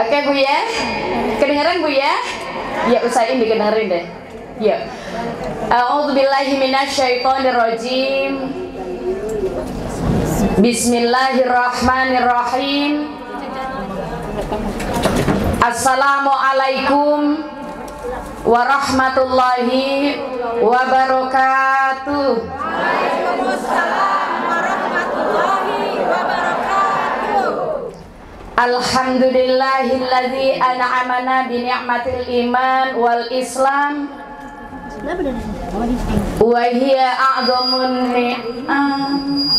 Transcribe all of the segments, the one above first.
Oke Bu ya, kedengeran Bu ya? Ya usahain dikengerin deh. Ya. A'udzubillahi minasyaitonirrajim. Bismillahirrahmanirrahim. Assalamualaikum warahmatullahi wabarakatuh. Waalaikumsalam warahmatullahi wabarakatuh. Alhamdulillahilladzi an'amana bi ni'matil iman wal islam. Wa hiya a'dhamun ni'am.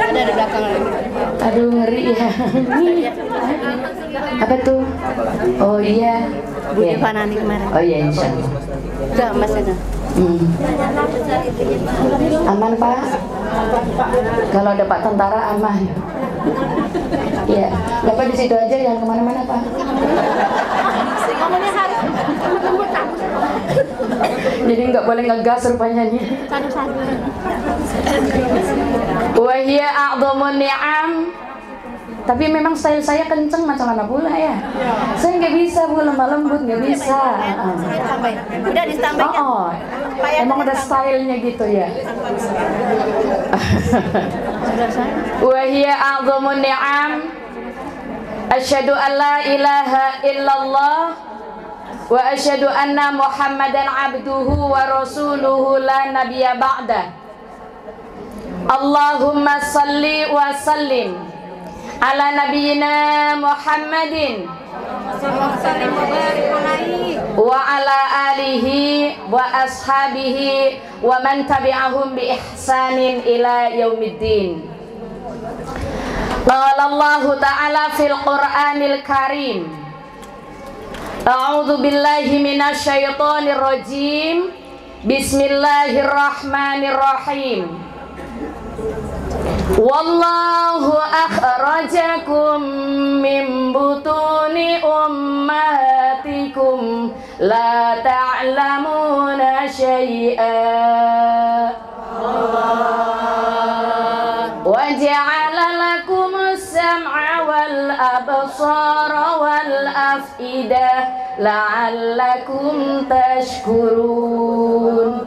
Ada di belakang lagi. Aduh ngeri ya. Apa tuh? Oh iya. Bu Fanani kemarin. Oh iya insyaallah. Udah Mas ada. Aman Pak? Kalau ada Pak tentara aman. Iya. Bapak di situ aja, jangan kemana-mana Pak. Ngomongnya harus Jadi nggak boleh ngegas rupanya nih. Wa hiya a'dhamun ni'am. Tapi memang style saya kenceng macam mana pula ya. Saya nggak bisa Bu, lemah lembut nggak bisa. Udah ditambahin. Oh, emang udah stylenya gitu ya. Wa hiya a'dhamun ni'am. Asyhadu an la ilaha illallah wa asyhadu anna Muhammadan abduhu wa rasuluhu la nabiyya ba'da. Allahumma salli wa sallim ala nabiyyina Muhammadin wa ala alihi wa ashabihi wa man tabi'ahum bi ihsanin ila yaumiddin. Qala Allah ta'ala fil Qur'anil Karim. A'udzu billahi minasyaitonir rajim. Bismillahirrahmanirrahim. Wallahu akhrajakum min butuni ummahatikum la ta'lamuna syai'a. Wa ja'ala lakumus sam'a wal absara wal af'idah la'allakum tashkurun.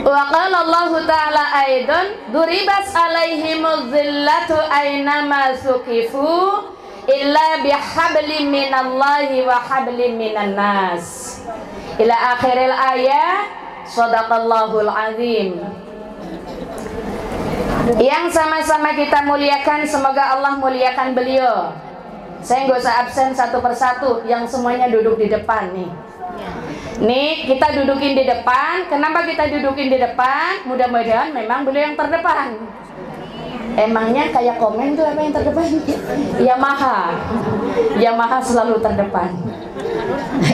Wa qala Allah ta'ala aidan duribas alaihimuz zillatu aynama suqifu illa bihablim minallahi wa hablim minan nas ila akhiril ayat. Shadaqallahul azim. Yang sama-sama kita muliakan, semoga Allah muliakan beliau. Saya nggak usah absen satu persatu, yang semuanya duduk di depan nih. Nih kita dudukin di depan. Kenapa kita dudukin di depan? Mudah-mudahan memang beliau yang terdepan. Emangnya kayak komen tuh apa yang terdepan? Yamaha. Yamaha selalu terdepan.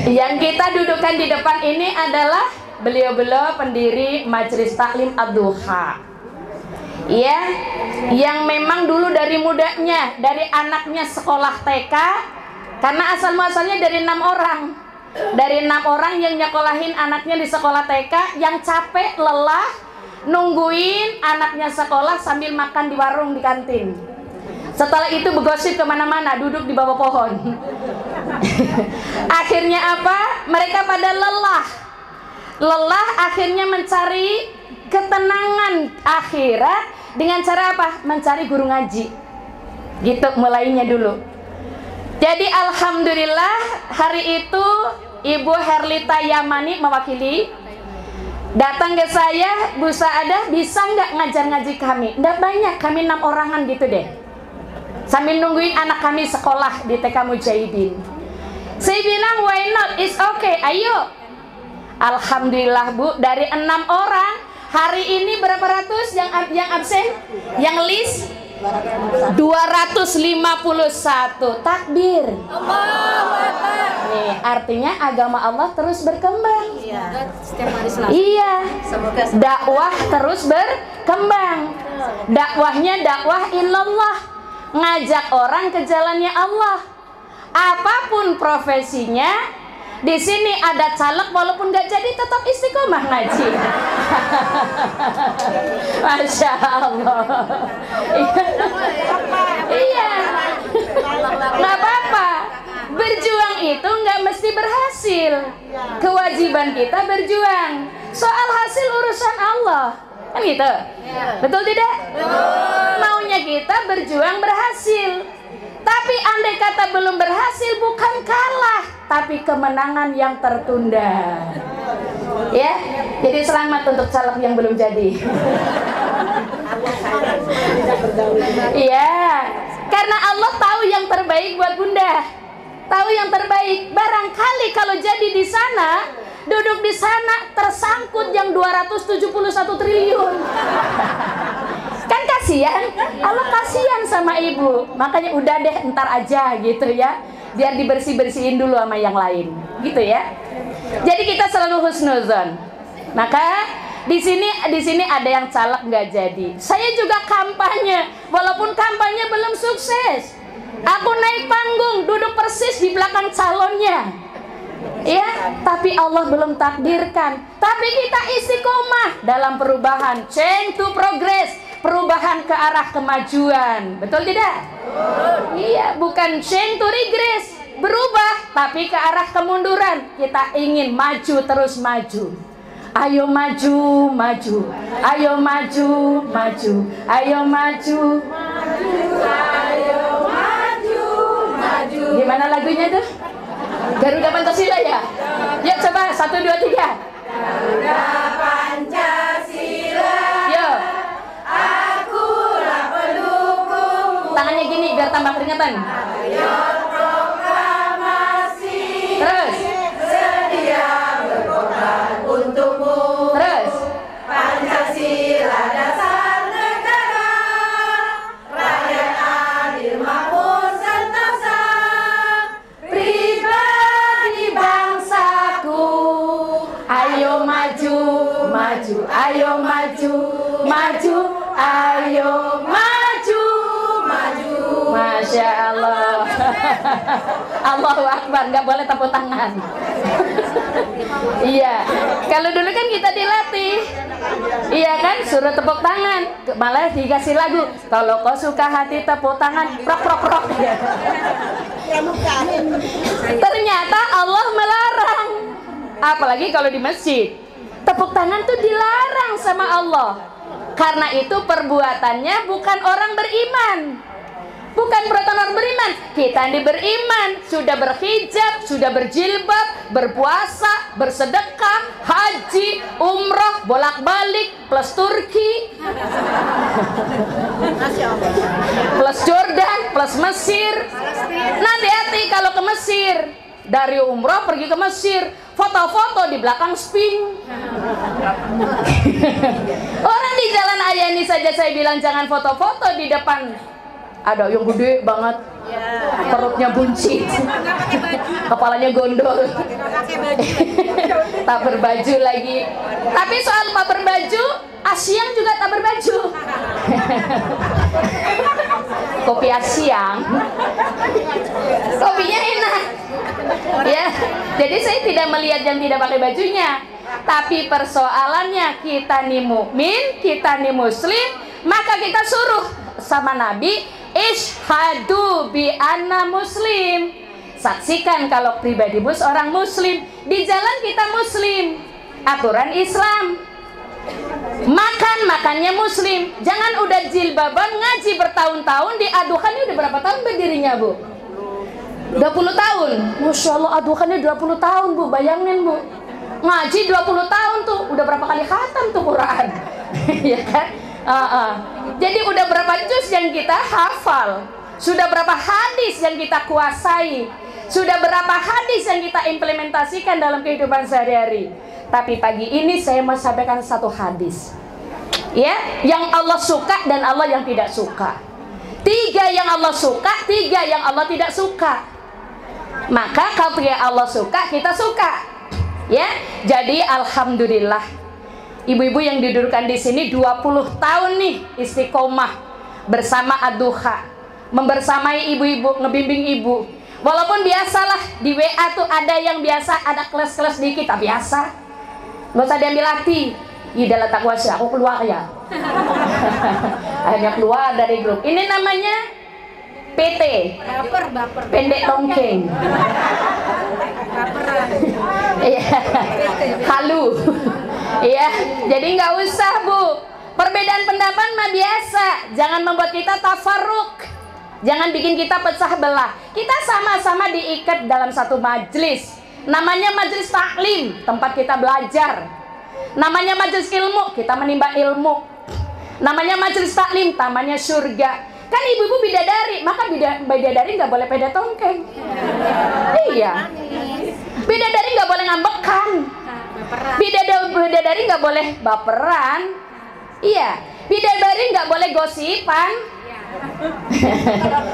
Yang kita dudukan di depan ini adalah beliau-beliau pendiri Majelis Taklim Ad-Duha. Ya, yang memang dulu dari mudanya, dari anaknya sekolah TK, karena asal muasalnya dari 6 orang. Dari 6 orang yang nyekolahin anaknya di sekolah TK, yang capek, lelah, nungguin anaknya sekolah sambil makan di warung di kantin. Setelah itu bergosip kemana-mana, duduk di bawah pohon. Akhirnya apa? Mereka pada lelah, akhirnya mencari ketenangan akhirat dengan cara apa? Mencari guru ngaji. Gitu mulainya dulu. Jadi alhamdulillah hari itu Ibu Herlita Yamani mewakili datang ke saya, Bu Saadah bisa nggak ngajar ngaji kami? Nggak banyak, kami 6 orangan gitu deh. Sambil nungguin anak kami sekolah di TK Mujahidin. Saya bilang why not, it's okay, ayo. Alhamdulillah Bu, dari 6 orang hari ini berapa ratus yang absen? Yang list 251. Takbir. Allahu Akbar. Nih, artinya agama Allah terus berkembang. Iya. Setiap hari Selasa. Iya. Semoga Dakwah terus berkembang. Dakwahnya dakwah illallah, ngajak orang ke jalannya Allah. Apapun profesinya, di sini ada caleg walaupun nggak jadi tetap istiqomah ngaji. Masya Allah. Iya, nggak apa-apa. Berjuang itu nggak mesti berhasil. Kewajiban kita berjuang. Soal hasil urusan Allah, kan gitu? Betul tidak? Maunya kita berjuang berhasil. Tapi andai kata belum berhasil, bukan kalah, tapi kemenangan yang tertunda. Ya, jadi selamat untuk caleg yang belum jadi. Iya, karena Allah tahu yang terbaik buat Bunda. Tahu yang terbaik. Barangkali kalau jadi di sana, duduk di sana tersangkut yang 271 triliun. Kan kasihan, Allah kasihan sama ibu. Makanya udah deh, entar aja gitu ya. Biar dibersih-bersihin dulu sama yang lain. Gitu ya. Jadi kita selalu husnuzon. Maka di sini ada yang caleg nggak jadi. Saya juga kampanye, walaupun kampanye belum sukses. Aku naik panggung, duduk persis di belakang calonnya. Ya, tapi Allah belum takdirkan. Tapi kita istiqomah dalam perubahan, change to progress, perubahan ke arah kemajuan. Betul tidak? Iya, bukan change to regress, berubah tapi ke arah kemunduran. Kita ingin maju terus maju. Ayo maju, maju. Ayo maju, maju. Ayo maju, maju. Ayo maju, maju. Gimana lagunya tuh? Garuda Pancasila ya? Yuk coba 1, 2, 3. Garuda Pancasila. Yo. Akulah pendukung. Tangannya gini biar tambah keringetan. Ayo proklamasi. Terus. Sedia berkorban untukmu. Terus. Pancasila dasar negara. Rakyat adil makmur sentosa. Pribadi bangsaku. Ayo maju, maju. Ayo maju, maju. Ayo maju, maju. Masya Allah. Allahu Akbar, nggak boleh tepuk tangan. Iya, kalau dulu kan kita dilatih. Iya kan, suruh tepuk tangan, malah dikasih lagu. Kalau kau suka hati tepuk tangan, prok prok prok. Ternyata Allah melarang. Apalagi kalau di masjid, tepuk tangan tuh dilarang sama Allah. Karena itu perbuatannya bukan orang beriman. Bukan perbuatan orang beriman. Kita ini beriman, sudah berhijab, sudah berjilbab, berpuasa, bersedekah, haji, umroh, bolak-balik, plus Turki, plus Jordan, plus Mesir. Nah, hati-hati kalau ke Mesir. Dari umroh pergi ke Mesir, foto-foto di belakang sping. Orang di Jalan Ayani saja saya bilang jangan foto-foto di depan. Ada yang gede banget, perutnya buncit, kepalanya gondol, tak berbaju lagi. Tapi soal tak berbaju, Asyang juga tak berbaju. Kopi Asyang, kopinya enak. Ya, jadi saya tidak melihat yang tidak pakai bajunya. Tapi persoalannya kita nih mukmin, kita nih muslim, maka kita suruh sama Nabi, Ishhadu bi anna muslim. Saksikan kalau pribadimu seorang muslim. Di jalan kita muslim. Aturan Islam. Makannya muslim. Jangan udah jilbaban ngaji bertahun-tahun, diadukannya udah berapa tahun berdirinya, Bu? 20 tahun. Masya Allah, adukannya 20 tahun, Bu. Bayangin, Bu. Ngaji 20 tahun tuh, udah berapa kali khatam tuh Quran. Ya kan? Jadi udah berapa juz yang kita hafal, sudah berapa hadis yang kita kuasai, sudah berapa hadis yang kita implementasikan dalam kehidupan sehari-hari. Tapi pagi ini saya mau sampaikan satu hadis, ya, yang Allah suka dan Allah yang tidak suka. 3 yang Allah suka, 3 yang Allah tidak suka. Maka kalau yang Allah suka, kita suka, ya. Jadi alhamdulillah. Ibu-ibu yang didudukkan di sini 20 tahun nih istiqomah bersama Ad-Duha, membersamai ibu-ibu, ngebimbing ibu. Walaupun biasalah di WA tuh ada yang biasa, ada kelas-kelas dikit, tak biasa. Nggak usah diambil hati. Idalah tak kuasa, aku keluar ya. Akhirnya keluar dari grup. Ini namanya PT. Baper. Pendek tongkeng. Iya. Halu. Iya. Jadi nggak usah, Bu. Perbedaan pendapat mah biasa. Jangan membuat kita tafarruk. Jangan bikin kita pecah belah. Kita sama-sama diikat dalam satu majelis. Namanya majelis taklim, tempat kita belajar. Namanya majelis ilmu, kita menimba ilmu. Namanya majelis taklim, tamannya surga. Kan ibu-ibu bidadari, maka bidadari nggak boleh peda tongkeng. Iya. Bidadari nggak boleh ngambekan. Bidadari nggak boleh baperan. Iya. Bidadari nggak boleh gosipan.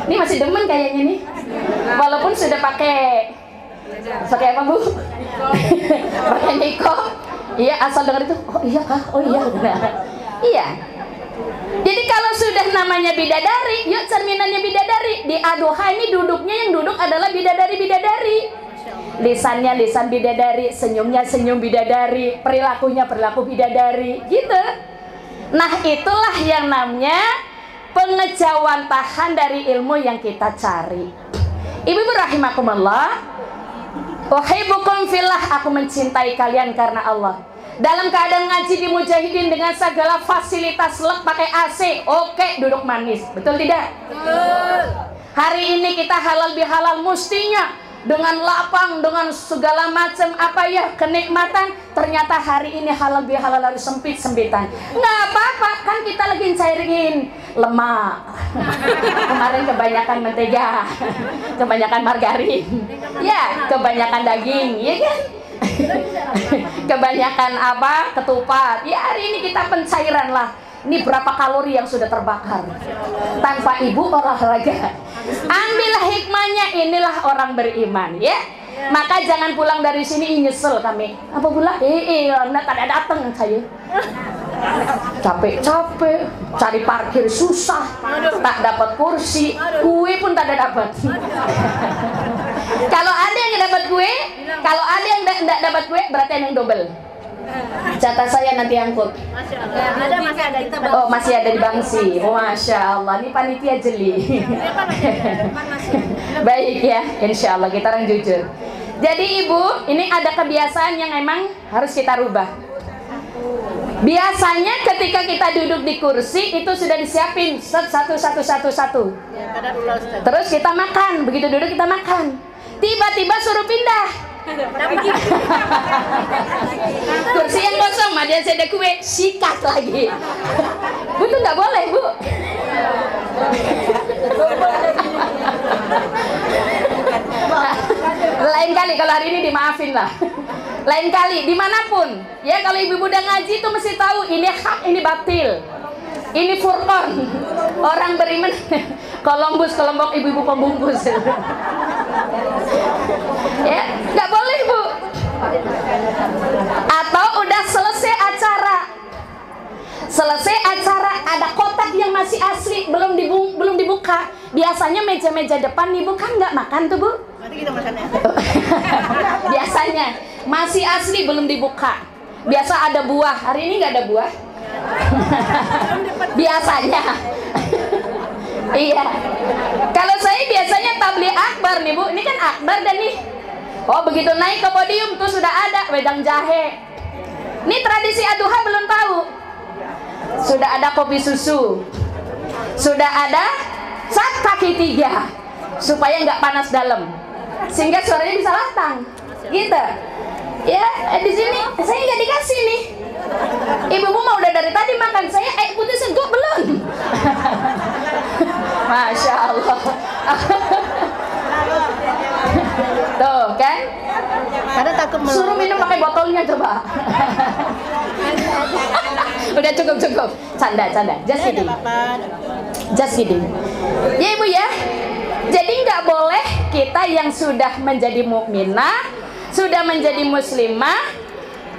Ini masih demen kayaknya nih. Walaupun sudah pakai apa, Bu? Pakai niko. Iya, asal dengar itu, oh iya kah? Oh iya. Iya. Jadi kalau sudah namanya bidadari, yuk cerminannya bidadari. Di Ad-Duha ini duduknya yang duduk adalah bidadari-bidadari. Lisannya lisan bidadari, senyumnya senyum bidadari, perilakunya perilaku bidadari, gitu. Nah, itulah yang namanya pengejawantahan dari ilmu yang kita cari. Ibu-ibu rahimakumullah, uhibbukum fillah, aku mencintai kalian karena Allah. Dalam keadaan ngaji di Mujahidin dengan segala fasilitas, pakai AC, oke, duduk manis, betul tidak? Betul. Hari ini kita halal bihalal mestinya dengan lapang, dengan segala macam apa ya kenikmatan. Ternyata hari ini halal bihalal harus sempit-sempitan. Nggak apa-apa, kan kita lagi cairin lemak. Kemarin kebanyakan mentega, kebanyakan margarin, ya kebanyakan daging, ya kan? Kebanyakan apa? Ketupat. Ya hari ini kita pencairan lah. Ini berapa kalori yang sudah terbakar tanpa ibu olahraga. Ambillah hikmahnya, inilah orang beriman, ya. Maka jangan pulang dari sini nyesel kami. Apa pula? Enggak ada datang saya. Capek-capek, cari parkir susah, tak dapat kursi, kue pun tak ada dapat. Kalau ada yang dapat kue, kalau ada yang tidak dapat kue, berarti yang double. Catat saya nanti angkut. Oh, masih ada di Bangsi. Oh, Masya Allah, ini panitia jeli. Baik ya, Insya Allah kita orang jujur. Jadi ibu, ini ada kebiasaan yang memang harus kita rubah. Biasanya ketika kita duduk di kursi itu sudah disiapin satu. Terus kita makan, begitu duduk kita makan. Tiba-tiba suruh pindah. Kursi yang kosong, ada ada kue, sikat lagi. Bu tuh nggak boleh, Bu. Lain kali kalau hari ini dimaafin lah. Lain kali dimanapun, ya kalau ibu-ibu udah ngaji tuh mesti tahu ini hak, ini batil, ini furqan. Orang beriman, Columbus kelompok ibu-ibu pembungkus. Ya, nggak boleh, Bu. Atau udah selesai acara, ada kotak yang masih asli belum dibuka. Biasanya meja-meja depan ibu kan nggak makan tuh, Bu. Nanti kita makan ya. Biasanya masih asli belum dibuka. Biasa ada buah, hari ini nggak ada buah. Biasanya. Iya. Kalau saya biasanya tabligh akbar nih, Bu. Ini kan akbar dan nih. Oh, begitu naik ke podium tuh sudah ada wedang jahe. Ini tradisi Ad-Duha belum tahu. Sudah ada kopi susu. Sudah ada cat kaki 3 supaya nggak panas dalam. Sehingga suaranya bisa lantang. Gitu. Ya, di sini saya nggak dikasih nih. Ibu-ibu mau udah dari tadi makan, saya putih segok belum. Masya Allah. Tuh kan? Karena takut Suruh minum pakai botolnya coba. Udah cukup. Canda. Just kidding. Ya ibu ya. Jadi nggak boleh kita yang sudah menjadi mukminah, sudah menjadi muslimah,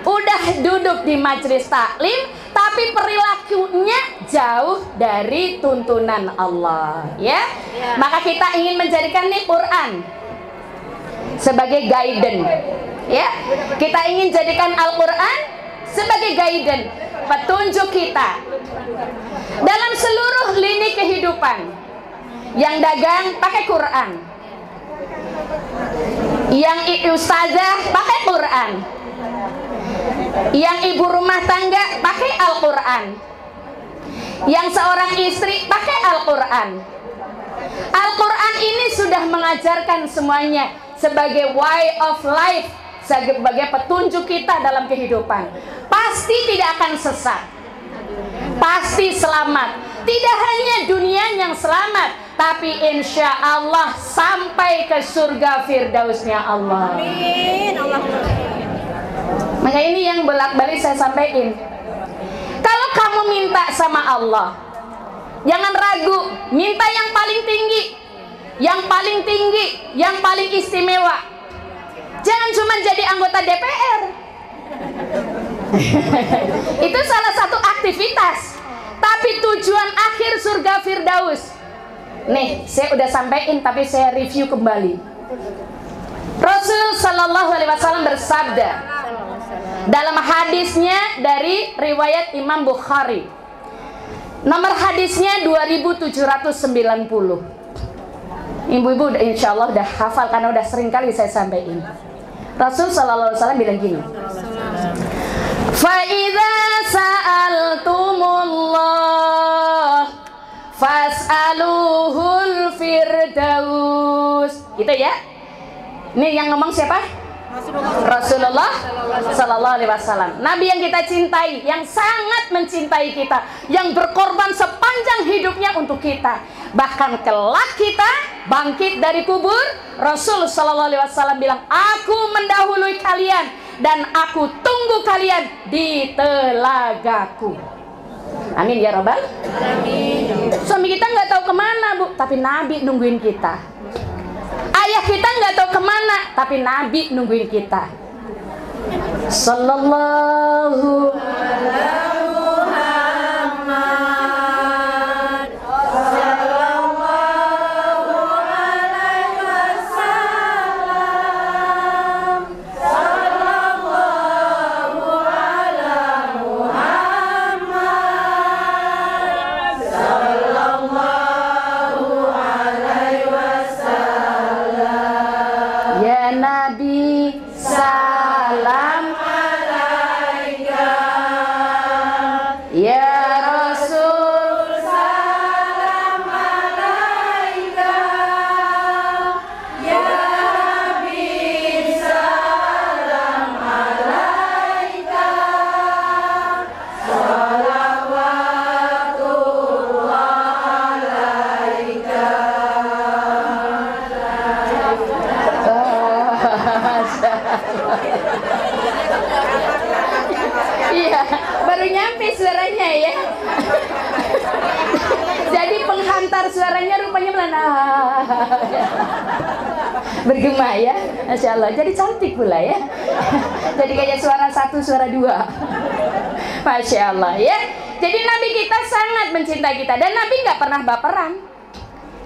udah duduk di majelis taklim, tapi perilakunya jauh dari tuntunan Allah, ya. Maka kita ingin menjadikan nih Quran sebagai guidance, ya. Kita ingin jadikan Al-Quran sebagai guidance. petunjuk kita dalam seluruh lini kehidupan. Yang dagang pakai Quran, yang ustazah pakai Quran, yang ibu rumah tangga pakai Al-Quran, yang seorang istri pakai Al-Quran. Al-Quran ini sudah mengajarkan semuanya sebagai way of life, sebagai petunjuk kita dalam kehidupan. Pasti tidak akan sesat, pasti selamat. Tidak hanya dunia yang selamat, tapi insya Allah sampai ke surga Firdausnya Allah. Amin. Maka ini yang bolak-balik saya sampaikan. Kalau kamu minta sama Allah, jangan ragu, minta yang paling tinggi, yang paling tinggi, yang paling istimewa. Jangan cuma jadi anggota DPR. Itu salah satu aktivitas, tapi tujuan akhir surga Firdaus. Nih, saya udah sampaikan tapi saya review kembali. Rasul Shallallahu Alaihi Wasallam bersabda dalam hadisnya dari riwayat Imam Bukhari. Nomor hadisnya 2790. Ibu-ibu insya Allah udah hafal karena udah sering kali saya sampaikan. Rasul Shallallahu Alaihi Wasallam bilang gini, "Fa'idza sa'altumullah fas'aluhul firdaus." Gitu ya. Ini yang ngomong siapa? Rasulullah Sallallahu Alaihi Wasallam. Nabi yang kita cintai, yang sangat mencintai kita, yang berkorban sepanjang hidupnya untuk kita. Bahkan kelak kita bangkit dari kubur, Rasul Sallallahu Alaihi Wasallam bilang, "Aku mendahului kalian dan aku tunggu kalian di telagaku." Amin ya Rabbal. Amin. Suami kita nggak tahu kemana, Bu, tapi Nabi nungguin kita. Ayah kita nggak tahu kemana, tapi Nabi nungguin kita. Sallallahu alaihi Muhammad, sallallahu alaihi wasallam, sallallahu alaihi Muhammad, sallallahu alaihi wasallam. Ya Nabi, salam alaika. Ya Rasul, salam alaika. Ya Habib, salam alaika. Salawatullah alaika. Iya, baru nyampe suaranya ya. Jadi penghantar suaranya rupanya melana. Bergema ya, Masya Allah. Jadi cantik pula ya. Jadi kayak suara satu, suara dua. Masya Allah ya. Jadi Nabi kita sangat mencintai kita. Dan Nabi nggak pernah baperan.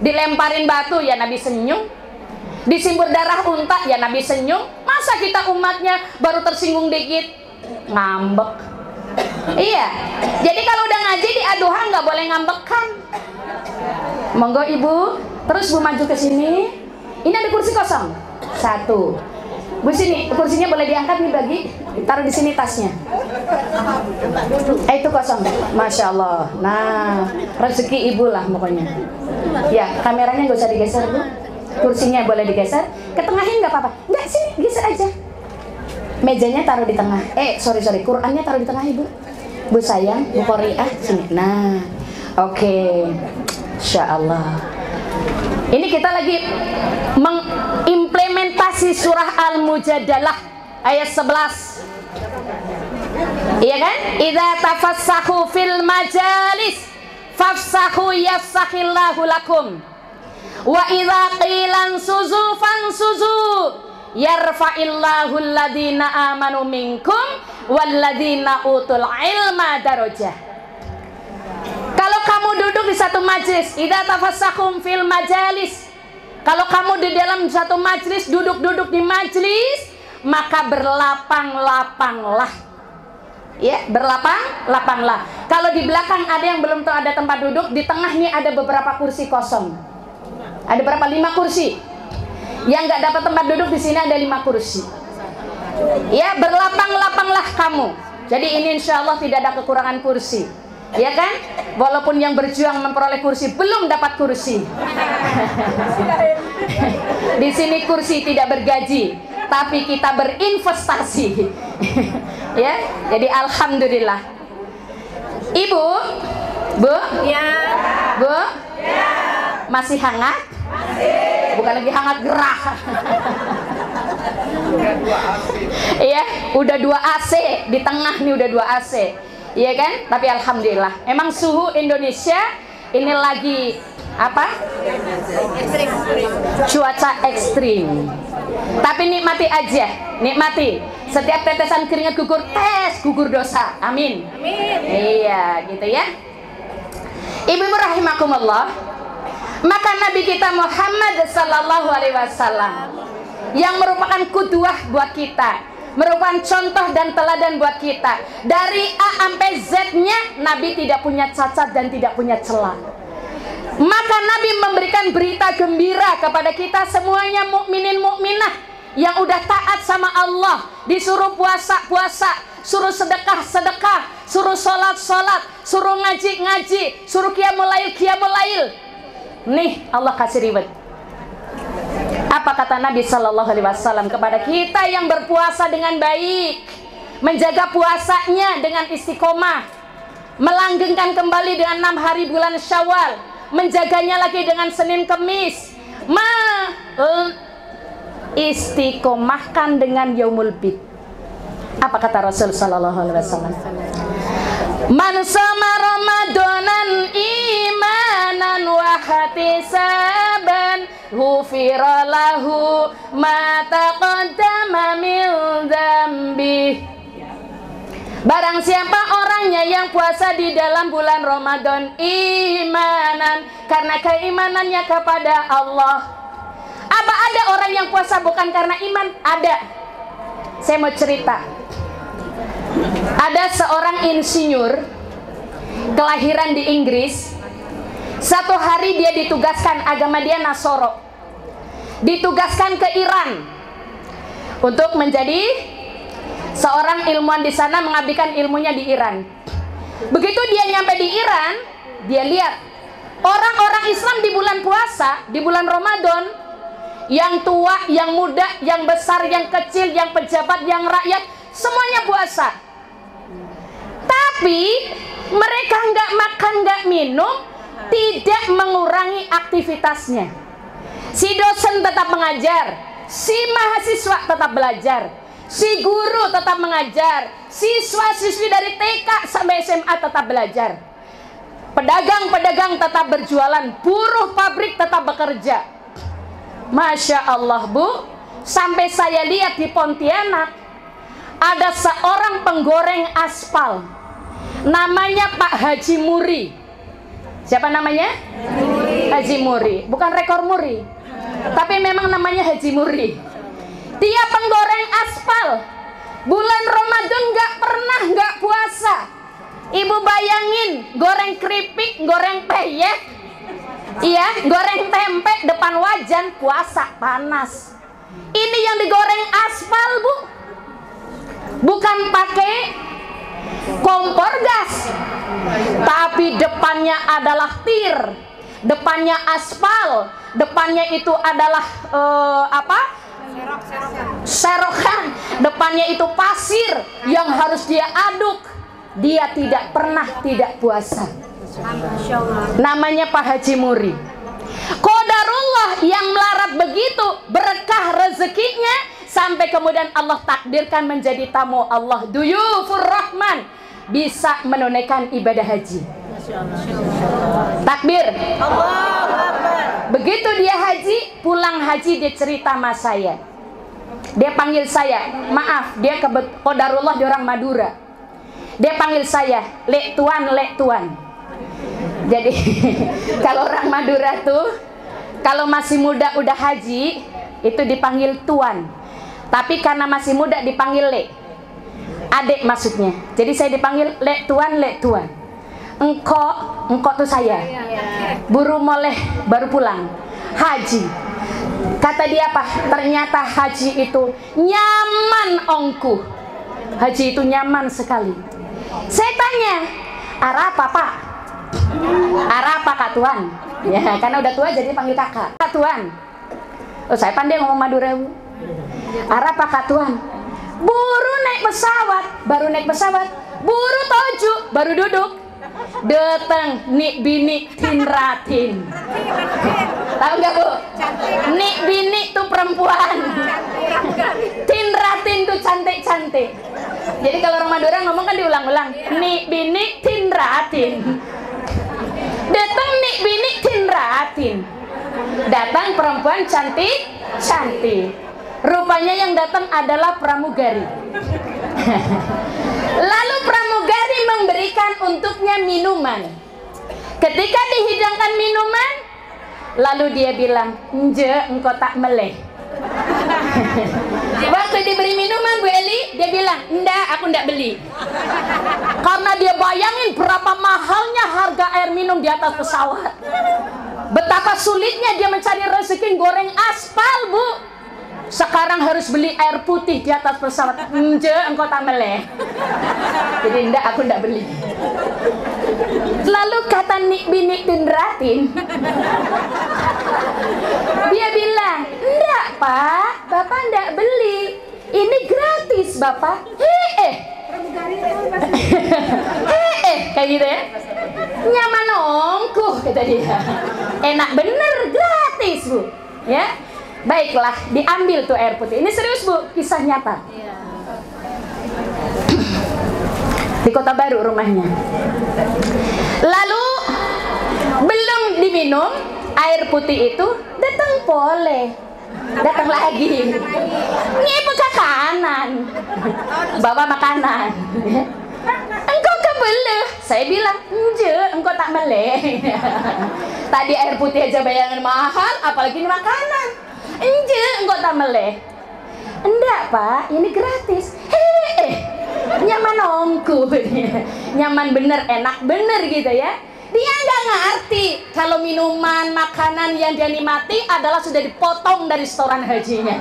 Dilemparin batu ya Nabi senyum. Disimbur darah unta ya Nabi senyum. Masa kita umatnya baru tersinggung dikit ngambek? Iya. Jadi kalau udah ngaji di aduhan nggak boleh ngambekan. Monggo ibu, terus bu maju ke sini. Ini ada kursi kosong. Satu. Bu sini, kursinya boleh diangkat nih bagi. Taruh di sini tasnya. Itu kosong. Masya Allah. Nah, rezeki ibu lah pokoknya. Ya, kameranya nggak usah digeser bu. Kursinya boleh digeser. Ketengahin nggak apa-apa. Nggak, sini geser aja. Mejanya taruh di tengah. Sorry. Qurannya taruh di tengah ibu. Bu sayang, bu Qoriah sini. Nah, oke. Insya Allah. Ini kita lagi mengimplementasi surah Al-Mujadalah ayat 11. Iya kan? Idza tafassahu fil majalis fafsahu yafsahillahu lakum. Wa idza qilan suzu fansuzu yarfa'illahu alladhina amanu minkum walladhina utul ilma darajah. Kalau kamu duduk di satu majlis, idza tafassahum fil majalis. Kalau kamu di dalam satu majlis, duduk-duduk di majlis, maka berlapang-lapanglah. Ya, berlapang-lapanglah. Kalau di belakang ada yang belum tahu ada tempat duduk, di tengah nih ada beberapa kursi kosong. Ada berapa? 5 kursi. Yang nggak dapat tempat duduk di sini ada 5 kursi. Ya, berlapang-lapanglah kamu. Jadi ini insya Allah tidak ada kekurangan kursi. Ya kan? Walaupun yang berjuang memperoleh kursi belum dapat kursi. Di sini kursi tidak bergaji, tapi kita berinvestasi. Ya, jadi alhamdulillah. Ibu, Bu, Ya. Bu, masih hangat? Bukan lagi hangat, gerah. Iya, udah 2 AC di tengah nih, udah 2 AC. Iya kan? Tapi alhamdulillah. Emang suhu Indonesia ini lagi apa? Ekstrim. Cuaca ekstrim. Tapi nikmati aja, nikmati. Setiap tetesan keringat gugur, gugur dosa. Amin. Amin. Iya, gitu ya. Ibu-ibu rahimakumullah. Maka Nabi kita Muhammad sallallahu alaihi wasallam yang merupakan qudwah buat kita, merupakan contoh dan teladan buat kita. Dari A sampai Z-nya Nabi tidak punya cacat dan tidak punya celah. Maka Nabi memberikan berita gembira kepada kita semuanya mukminin mukminah yang udah taat sama Allah, disuruh puasa, suruh sedekah, suruh sholat, suruh ngaji, suruh qiyamul lail. Nih Allah kasih reward. Apa kata Nabi Sallallahu Alaihi Wasallam kepada kita yang berpuasa dengan baik, menjaga puasanya dengan istiqomah, melanggengkan kembali dengan 6 hari bulan Syawal, menjaganya lagi dengan Senin Kemis, istiqomahkan dengan Yaumul Bid. Apa kata Rasul Sallallahu Alaihi Wasallam? Man sama Ramadonan imanan wa ihtisaban ghufira lahu ma taqaddama min dzambi. Barang siapa orangnya yang puasa di dalam bulan Ramadan imanan, karena keimanannya kepada Allah. Apa ada orang yang puasa bukan karena iman? Ada. Saya mau cerita. Ada seorang insinyur kelahiran di Inggris. Satu hari dia ditugaskan, agama dia Nasoro, ditugaskan ke Iran untuk menjadi seorang ilmuwan di sana, mengabdikan ilmunya di Iran. Begitu dia nyampe di Iran, dia lihat orang-orang Islam di bulan puasa, di bulan Ramadan, yang tua, yang muda, yang besar, yang kecil, yang pejabat, yang rakyat, semuanya puasa. Tapi mereka nggak makan, nggak minum, tidak mengurangi aktivitasnya. Si dosen tetap mengajar, si mahasiswa tetap belajar, si guru tetap mengajar, siswa-siswi dari TK sampai SMA tetap belajar, pedagang-pedagang tetap berjualan, buruh pabrik tetap bekerja. Masya Allah, Bu, sampai saya lihat di Pontianak ada seorang penggoreng aspal, namanya Pak Haji Muri. Siapa namanya? Haji Muri. Bukan rekor muri, tapi memang namanya Haji Muri. Dia penggoreng aspal. Bulan Ramadan nggak pernah nggak puasa. Ibu bayangin, goreng keripik, goreng peyek, iya, goreng tempe depan wajan, puasa panas. Ini yang digoreng aspal, Bu. Bukan pakai kompor gas, tapi depannya adalah tir, depannya aspal, depannya itu adalah serokan, depannya itu pasir yang harus dia aduk. Dia tidak pernah tidak puasa. Namanya Pak Haji Muri. Qadarullah yang melarat begitu, berkah rezekinya, sampai kemudian Allah takdirkan menjadi tamu Allah, duyufur rahman, bisa menunaikan ibadah haji. Takbir. Begitu dia haji, pulang haji, dia cerita sama saya. Dia panggil saya, maaf, dia qadarullah, dia orang Madura. Dia panggil saya, lek tuan. Jadi kalau orang Madura tuh, kalau masih muda udah haji, itu dipanggil tuan. Tapi karena masih muda dipanggil lek. Adik maksudnya. Jadi saya dipanggil lek tuan, lek tuan. Engkau tuh saya. Buru moleh baru pulang. Haji. Kata dia apa? Ternyata haji itu nyaman ongku. Haji itu nyaman sekali. Saya tanya, arah apa pak? Arah apa kak tuan? Ya karena udah tua jadi panggil kakak. Kak tuan. Oh saya pandai ngomong Madura bu. Arah apa kak tuan? Buru naik pesawat, baru naik pesawat. Buru toju, baru duduk. Datang nik bini tinratin. Tahu nggak bu? Nik bini tuh perempuan. Tinratin tuh cantik-cantik. Jadi kalau orang Madura ngomong kan diulang-ulang. Nik bini tinratin. Datang nik bini tinratin. Datang perempuan cantik-cantik. Rupanya yang datang adalah pramugari. Lalu pramugari memberikan untuknya minuman. Ketika dihidangkan minuman, lalu dia bilang, "Nje, engkau tak meleh." Waktu diberi minuman Bu Eli, dia bilang, "Enggak, aku enggak beli." Karena dia bayangin berapa mahalnya harga air minum di atas pesawat. Betapa sulitnya dia mencari rezeki goreng aspal, Bu. Sekarang harus beli air putih di atas pesawat. Nje, engkau tak meleh. Jadi enggak, aku enggak beli. Lalu kata nik bini tinratin, dia bilang, "Enggak pak, bapak enggak beli. Ini gratis bapak." Kayak gitu ya. Nyaman ongkuh kata dia. Enak bener, gratis bu. Ya. Baiklah, diambil tuh air putih. Ini serius bu, kisah nyata. Di Kota Baru rumahnya. Lalu belum diminum air putih itu, datang pole. Datang lagi. Ngipu ke kanan. Bawa makanan. Engkau kebelah. Saya bilang, "Nje, engkau tak meleh." Tadi air putih aja bayangan mahal, apalagi ini makanan. "Nje, engkau tak meleh." "Enggak pak, ini gratis." Nyaman ongku. Nyaman bener, enak bener gitu ya. Dia nggak ngerti kalau minuman, makanan yang dia nikmati adalah sudah dipotong dari setoran hajinya.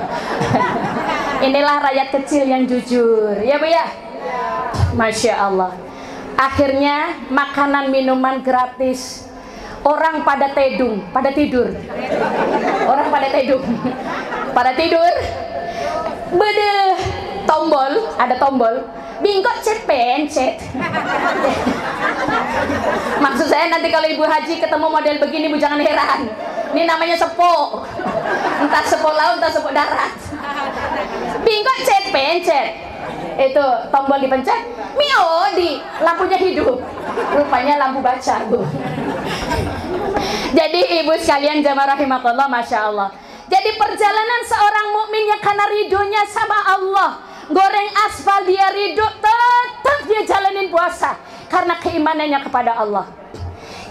Inilah rakyat kecil yang jujur, ya bu ya. Masya Allah. Akhirnya makanan minuman gratis. Orang pada tedung, pada tidur. Orang pada tedung, pada tidur. Bede tombol, ada tombol. Bingkok cet pencet. Maksud saya nanti kalau ibu haji ketemu model begini bu jangan heran. Ini namanya sepo. Entah sepo laut, entah sepo darat. Bingkok cet pencet. Itu tombol dipencet, miodi, lampunya hidup. Rupanya lampu baca bu. Jadi ibu sekalian jamaah rahimakumullah, masya Allah. Jadi perjalanan seorang mukmin yang karena ridhonya sama Allah, goreng aspal dia ridho, tetap dia jalanin puasa karena keimanannya kepada Allah.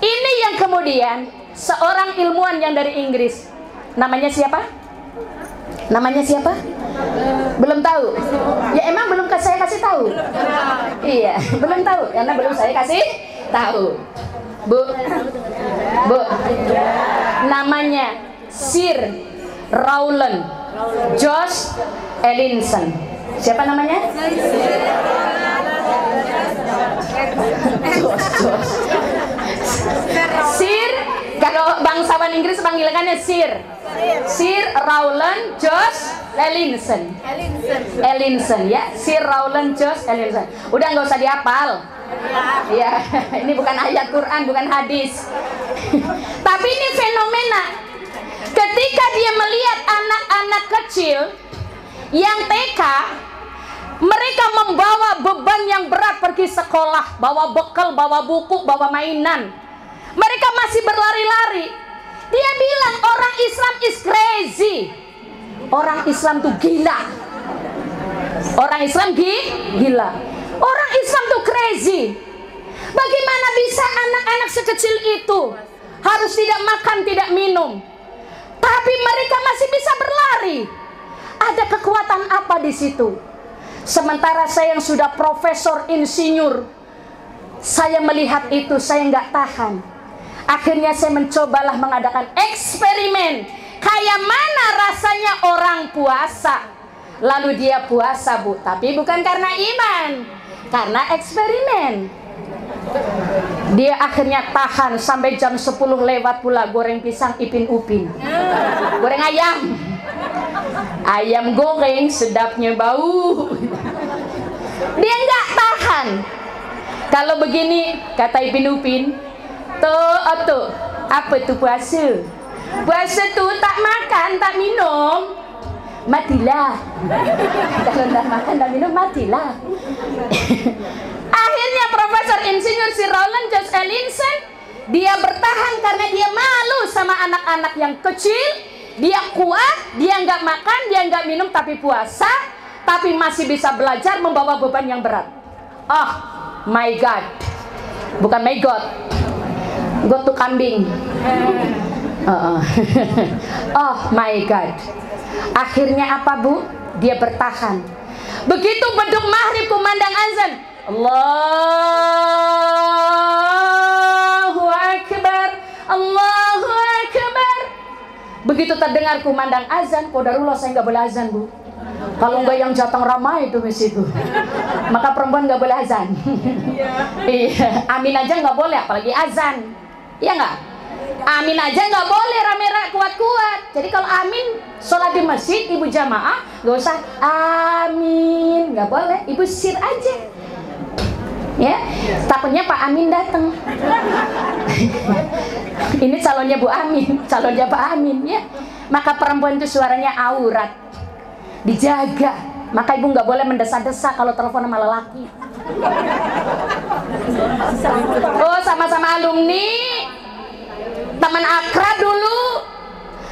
Ini yang kemudian seorang ilmuwan yang dari Inggris, namanya siapa? Namanya siapa? Belum tahu. Ya emang belum saya kasih tahu. Iya, belum tahu karena belum saya kasih tahu. Bu, namanya Sir Rowland Josh Ellinson. Siapa namanya? Sir, kalau bangsawan Inggris panggilannya Sir Rowland Josh Ellinson. Ya, Sir Rowland Josh Ellinson. Udah nggak usah dihafal. Ya, ini bukan ayat Quran, bukan hadis. Tapi ini fenomena. Ketika dia melihat anak-anak kecil yang TK, mereka membawa beban yang berat pergi sekolah, bawa bekal, bawa buku, bawa mainan. Mereka masih berlari-lari. Dia bilang orang Islam is crazy. Orang Islam tuh gila. Orang Islam gila. Orang Islam tuh crazy. Bagaimana bisa anak-anak sekecil itu harus tidak makan, tidak minum, tapi mereka masih bisa berlari? Ada kekuatan apa di situ? Sementara saya yang sudah profesor insinyur, saya melihat itu, saya nggak tahan. Akhirnya saya mencobalah mengadakan eksperimen. Kayak mana rasanya orang puasa. Lalu dia puasa, Bu, tapi bukan karena iman, karena eksperimen. Dia akhirnya tahan sampai jam 10 lewat pula goreng pisang Ipin Upin. Goreng ayam. Ayam goreng sedapnya bau. Dia nggak tahan. Kalau begini kata Ipin Upin, tuh apa tuh puasa? Puasa tuh tak makan, tak minum, matilah. Kalau tak makan, tak minum, matilah. Akhirnya Profesor Insinyur Sir Rowland George Ellinson, dia bertahan karena dia malu sama anak-anak yang kecil. Dia kuat, dia nggak makan, dia nggak minum, tapi puasa, tapi masih bisa belajar membawa beban yang berat. Oh my God, bukan my God, God tuh kambing. Oh my God. Akhirnya apa, Bu? Dia bertahan. Begitu beduk maghrib kumandang azan, Allahu Akbar, Allahu Akbar. Begitu terdengar kumandang azan, qadarullah saya nggak boleh azan, Bu. Kalau nggak yang jatang ramai itu di situ, maka perempuan nggak boleh azan. Iya, amin aja nggak boleh, apalagi azan. Iya nggak? Amin aja nggak boleh rame-rame kuat-kuat. Jadi kalau amin sholat di masjid, ibu jamaah nggak usah amin, nggak boleh, ibu sir aja. Ya, takutnya Pak Amin datang. Ini calonnya Bu Amin, calonnya Pak Amin, ya. Maka perempuan itu suaranya aurat, dijaga. Maka ibu nggak boleh mendesa-desa kalau telepon sama lelaki. Oh, sama-sama alumni, teman akrab dulu.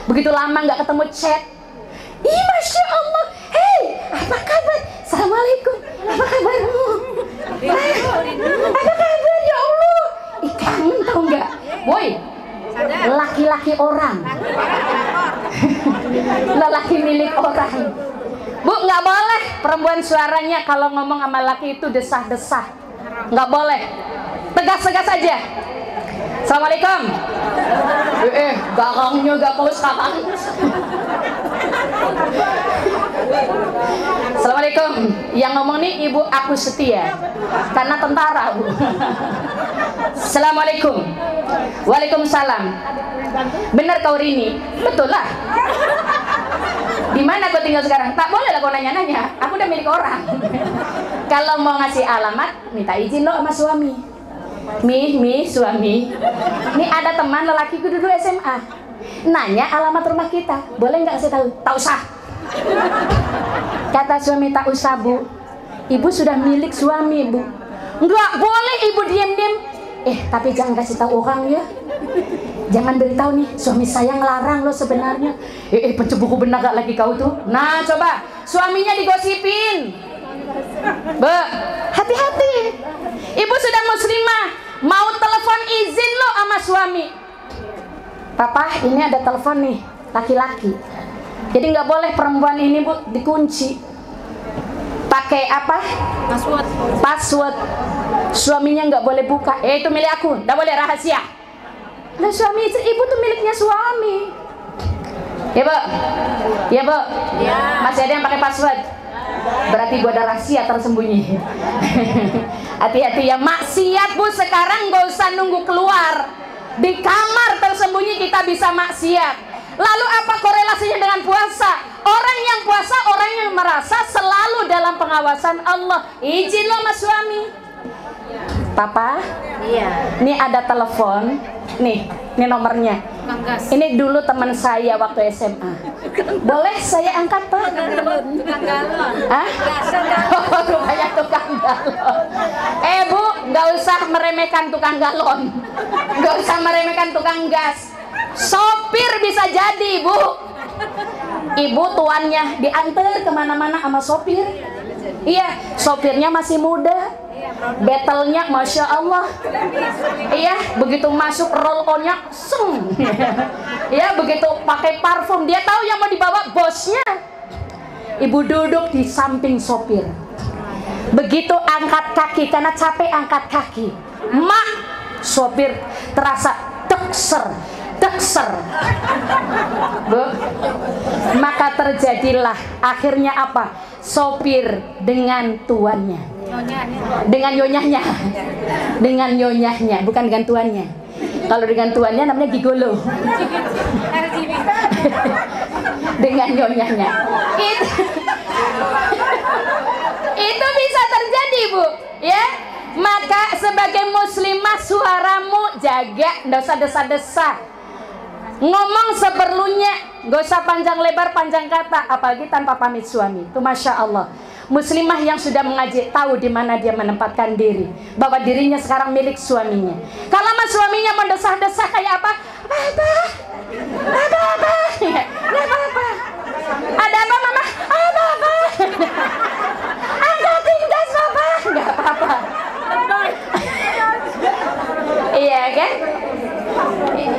Begitu lama nggak ketemu chat. Ih, Masya Allah. Hei, apa kabar? Assalamualaikum. Apa kabarmu? Apa kabar ya Allah? Ih, kangen tau nggak? Boy, laki-laki orang. Lelaki milik orang. Bu, nggak boleh perempuan suaranya kalau ngomong sama laki itu desah-desah. Nggak boleh. Tegas-tegas aja. Assalamualaikum. Garangnya gak mau sekarang. Assalamualaikum. Yang ngomong nih ibu aku setia, karena tentara, Bu. Assalamualaikum. Waalaikumsalam. Benar kau Rini? Betul lah. Di mana kau tinggal sekarang? Tak boleh lah kau nanya-nanya. Aku udah milik orang. Kalau mau ngasih alamat, minta izin lo sama suami. Mi, suami. Nih ada teman lelakiku dulu SMA. Nanya alamat rumah kita. Boleh nggak saya tahu? Tak usah. Kata suami, tak usah, Bu. Ibu sudah milik suami, Bu. Nggak boleh ibu diam-diam. Tapi jangan kasih tahu orang ya. Jangan beritahu nih, suami saya ngelarang lo sebenarnya. Pencebuku benar gak lagi kau tuh? Nah, coba suaminya digosipin. Be, hati-hati. Ibu sudah muslimah, mau telepon izin lo sama suami. Papa, ini ada telepon nih, laki-laki. Jadi nggak boleh perempuan ini, Bu, dikunci. Pakai apa? Password. Suaminya nggak boleh buka. Itu milik aku, nggak boleh rahasia. Nah, suami ibu tuh miliknya suami. Ya, Bu? Ya, Bu? Ya. Masih ada yang pakai password? Berarti gua ada rahasia tersembunyi. Hati-hati ya, maksiat, Bu, sekarang gak usah nunggu keluar. Di kamar tersembunyi kita bisa maksiat. Lalu apa korelasinya dengan puasa? Orang yang puasa, orang yang merasa selalu dalam pengawasan Allah. Izin lo sama suami. Papa, iya. Ini ada telepon. Nih, ini nomornya. Ini dulu teman saya waktu SMA. Boleh saya angkat, Pak? Tukang galon. Hah? Oh, rupanya tukang galon. Bu, nggak usah meremehkan tukang galon. Nggak usah meremehkan tukang gas. Sopir bisa jadi, Bu. Ibu tuannya diantar kemana-mana sama sopir. Iya, sopirnya masih muda. Battle-nya Masya Allah. Iya, begitu masuk roll on-nya seng. Iya, begitu pakai parfum, dia tahu yang mau dibawa bosnya. Ibu duduk di samping sopir. Begitu angkat kaki, karena capek angkat kaki, mak sopir terasa dekser, Bu. Maka terjadilah akhirnya apa? Sopir dengan tuannya, dengan nyonyahnya, bukan dengan tuannya. Kalau dengan tuannya namanya gigolo. Dengan nyonyahnya. Itu bisa terjadi, Bu, ya. Maka sebagai muslimah suaramu jaga, nggak usah desa-desa. Ngomong seperlunya, gak usah panjang lebar, panjang kata, apalagi tanpa pamit suami. Itu masya Allah. Muslimah yang sudah mengaji tahu di mana dia menempatkan diri, bahwa dirinya sekarang milik suaminya. Kalau mas suaminya mendesah-desah kayak apa? Apa? Ada apa mama? Apa? Angkatin gas papa? Nggak apa-apa. Iya kan?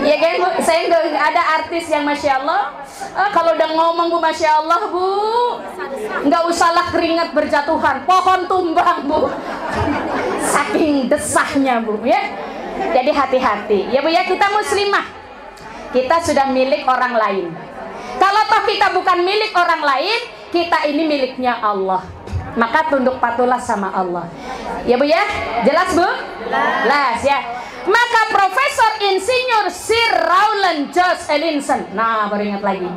Iya kan Bu? Saya nggak ada artis yang masya Allah. Kalau udah ngomong Bu, masya Allah Bu, nggak usahlah keringat berjatuhan, pohon tumbang Bu. Saking desahnya Bu, ya. Jadi hati-hati, ya Bu ya, kita muslimah, kita sudah milik orang lain. Kalau toh kita bukan milik orang lain, kita ini miliknya Allah. Maka tunduk patuhlah sama Allah. Ya Bu ya, jelas Bu? Jelas ya. Maka Profesor Insinyur Sir Rowland George Ellison, nah baru ingat lagi,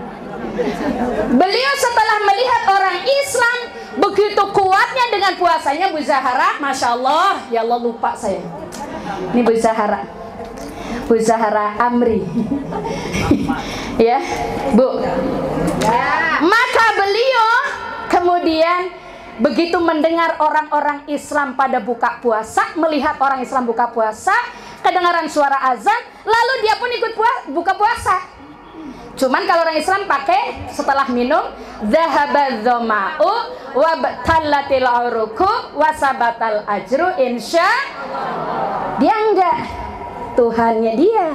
beliau setelah melihat orang Islam begitu kuatnya dengan puasanya, Bu Zahara, masya Allah, ya Allah lupa saya. Ini Bu Zahara Amri, ya Bu. Maka beliau kemudian begitu mendengar orang-orang Islam pada buka puasa, melihat orang Islam buka puasa, kedengaran suara azan, lalu dia pun ikut buka puasa. Cuman kalau orang Islam pakai setelah minum, zahabadz dzama'u wa batallatil uruqu wa sabatal ajru insya. Dia enggak, Tuhannya dia.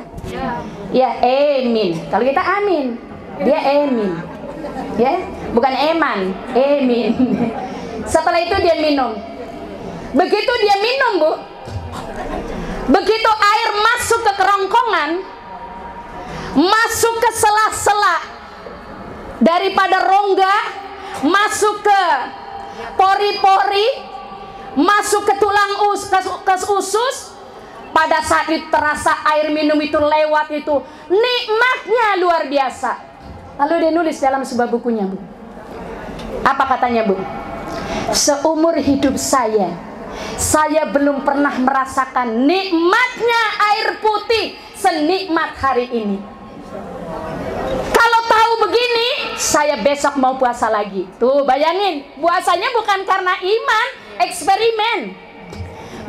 Ya amin. Kalau kita amin, dia amin. Ya, bukan eman, amin. Setelah itu dia minum. Begitu dia minum, Bu, begitu air masuk ke kerongkongan, masuk ke sela-sela daripada rongga, masuk ke pori-pori, masuk ke tulang ke usus, pada saat itu terasa air minum itu lewat, itu nikmatnya luar biasa. Lalu dia nulis dalam sebuah bukunya, Bu. Apa katanya, Bu? Seumur hidup saya belum pernah merasakan nikmatnya air putih senikmat hari ini. Kalau tahu begini, saya besok mau puasa lagi. Tuh bayangin, puasanya bukan karena iman, eksperimen.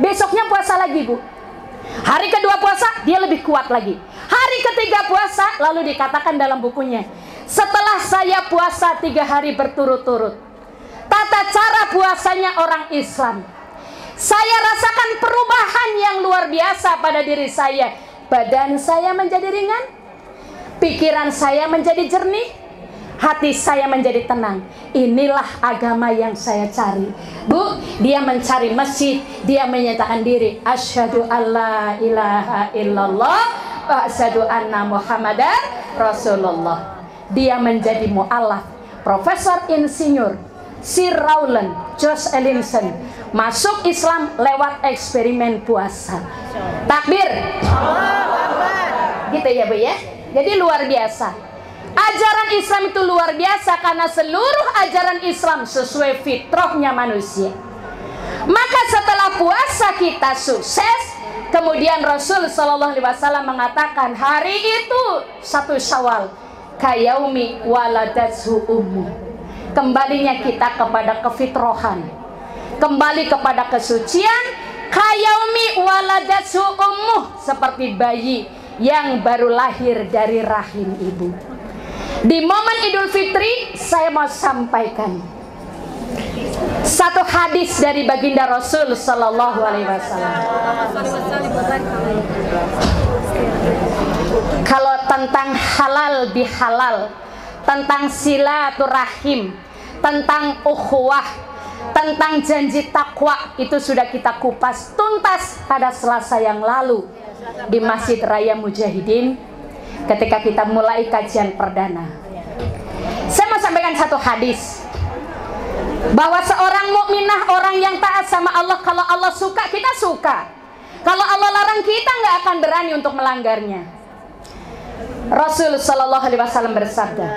Besoknya puasa lagi, Bu. Hari kedua puasa, dia lebih kuat lagi. Hari ketiga puasa, lalu dikatakan dalam bukunya, setelah saya puasa 3 hari berturut-turut, tata cara puasanya orang Islam, saya rasakan perubahan yang luar biasa pada diri saya. Badan saya menjadi ringan, pikiran saya menjadi jernih, hati saya menjadi tenang. Inilah agama yang saya cari, Bu. Dia mencari masjid, dia menyatakan diri asyhadu alla ilaha illallah wa asyhadu anna muhammadar rasulullah. Dia menjadi mu'alaf. Profesor Insinyur Sir Rowland George Ellison masuk Islam lewat eksperimen puasa. Takbir. Gitu ya, Bu ya. Jadi luar biasa. Ajaran Islam itu luar biasa karena seluruh ajaran Islam sesuai fitrahnya manusia. Maka setelah puasa kita sukses, kemudian Rasul Shallallahu Alaihi Wasallam mengatakan hari itu 1 Syawal kayaumi waladathu ummu. Kembalinya kita kepada kefitrohan, kembali kepada kesucian. Kayaumi waladathu ummu, seperti bayi yang baru lahir dari rahim ibu. Di momen Idul Fitri, saya mau sampaikan satu hadis dari baginda Rasul Sallallahu Alaihi Wasallam. Kalau tentang halal bihalal, tentang silaturahim, tentang ukhuwah, tentang janji takwa itu sudah kita kupas tuntas pada Selasa yang lalu di Masjid Raya Mujahidin ketika kita mulai kajian perdana. Saya mau sampaikan satu hadis bahwa seorang mukminah, orang yang taat sama Allah, kalau Allah suka kita suka, kalau Allah larang kita nggak akan berani untuk melanggarnya. Rasul Shallallahu Alaihi Wasallam bersabda,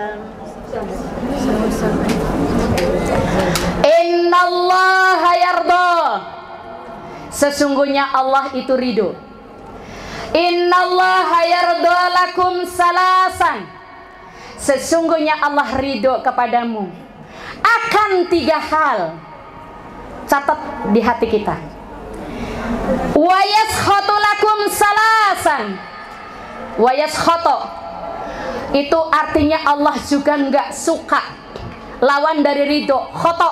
Innallaha yarda, sesungguhnya Allah itu ridho. Innallaha yarda lakum salasan, sesungguhnya Allah ridho kepadamu akan 3 hal. Catat di hati kita. Wa yaskhatu lakum salasan. Wa yaskhatu itu artinya Allah juga nggak suka. Lawan dari ridho, khoto.